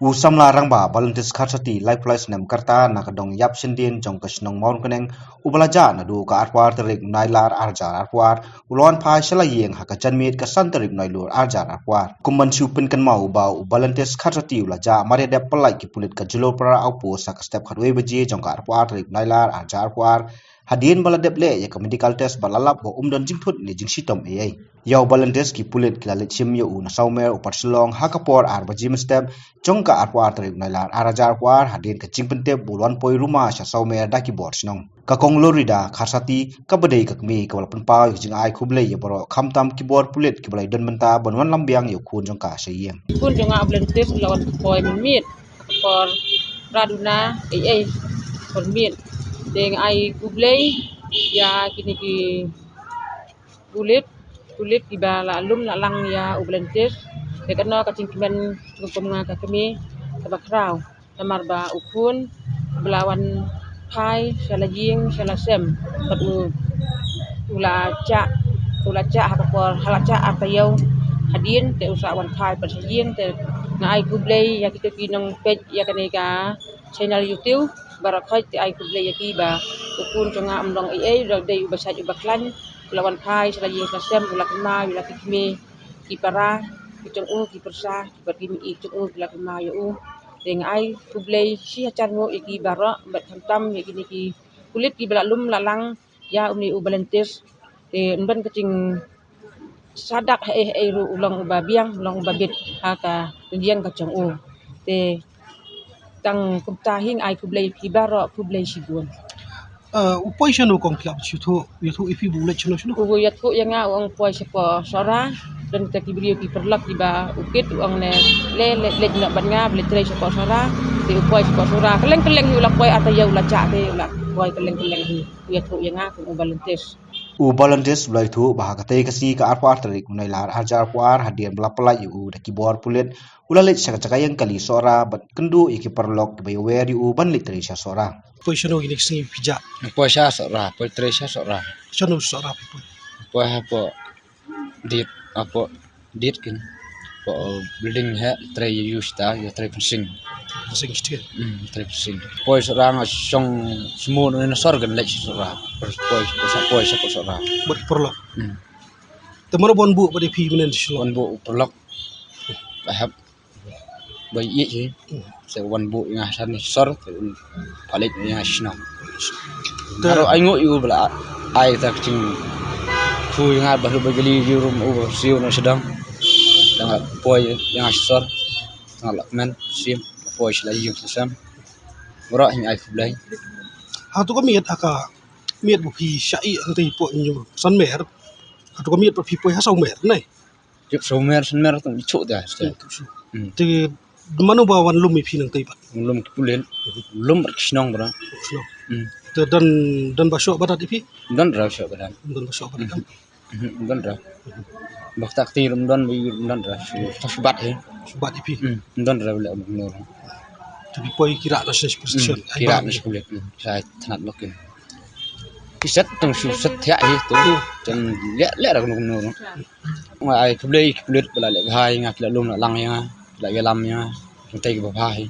Usam larang ba balantis kharsati life plus nam karta nakadong yap sendin jong kasnong maun kaneng ubalaja na du ka arwar terik nailar arjar arwar ulon phai shala yeng hakachan mit ka san terik nailur arjar arwar kumban supin kan mau ba balantis kharsati ulaja mare dep pelai ki pulit ka julo para aupo sak step khatwe beji jong ka arwar terik nailar arjar arwar hadin baladep le ya ka medical test balalap bo umdon jingthut ni jingsitom ei yaw balantis ki pulit kilalit chim yo una saumer upar silong hakapor arbajim step jong ka arwar terik nailar arajar war hadin ka chingpente bulon poi ruma sha saumer da ki bor sinong ka kong lorida kharsati ka bedei ka kmi ka walpan pa jing ai khuble ye boro khamtam ki bor pulit ki blai don menta bonwan lambiang yo khun jong ka seyeng kun jong a balantis lawan poi mit por raduna ei por mit deng ai kublei ya kini ki kulit ki bala alum la lang ya balantis dekano ka cingkiman ngupum ka kami ka bakrau tamar ba ukun belawan pai shala jing shala sem patu ula cha hakapor hala cha atayau hadin te usawan pai pat jing te ngai kublei ya kita kinang page ya kaneka channel YouTube barakai te ai kublei ya ki ba ukun jonga amdong ei dei ubasaj ubaklan belawan pai shala jing shala sem ula kema ula kikme ki para kitong ki persa berkimi itong la kema yo deng ai kublei si acan ngo iki bara bat tam iki niki kulit ki belalum lalang ya uni balantis mban kacing sadak ru ulang babiang ulang babit haka dian kacang te tang kumtahing ai kublei ki bara kublei sigun upoi shano kong klap yutu ifi bule chno shno ugo yatku yang ang poi sepo sora dan kita kibrio ki perlak di ba ukit uang ne le nak banga beli tray sepo sora di upoi sepo sora keleng ulak poi atayau la cha te ulak poi keleng hi yatku yang aku balantis balantis blai thu ba ka te kasi ka arwar terik nailar arjar arwar hadin blapala yu da ki bor pulit ulalit saka cakayang kali sora bat kendu iki perlok be wer yu ban litri sha sora upoi shano ginik singi pija upoi sha sora upoi tray sha sora shano sora upoi hapo dit kin po building ha tray use ta ya tray fencing sing tray fencing upoi sora nga song semua na sorgan lek sora upoi sora ber perlo temaro bon bu bade pi menen shlo one bu perlok bahap bai ye ji se one bu nga san ni sor palit nga shno daro aingo yu bla ai tak ching fui nga baru bagi rum over siu na sedang dengan poi yang sor ngalak men sim poi sila yu sam ora hing ai kublai ha to ko miet aka miet bu pi shai antai po nyu san mer ha to ko miet bu pi poi ha sau mer nai juk somer sanmer tung chu da te manu ba wan lum mi pi nang tai pat lum kulen lum kisnong bra te dan ba sho badat pi dan ra sho badan dan ba sho badat dan ra bak tak ti rum dan bi dan ra subat he subat pi dan ra le no te pi poi kira na ses position kira na kulet sai thanat lokin kiset tung su set thya hi tu chen le ra no ai kulet bala le hai nga le lum lang ya la ge lam ya tung tai ba hai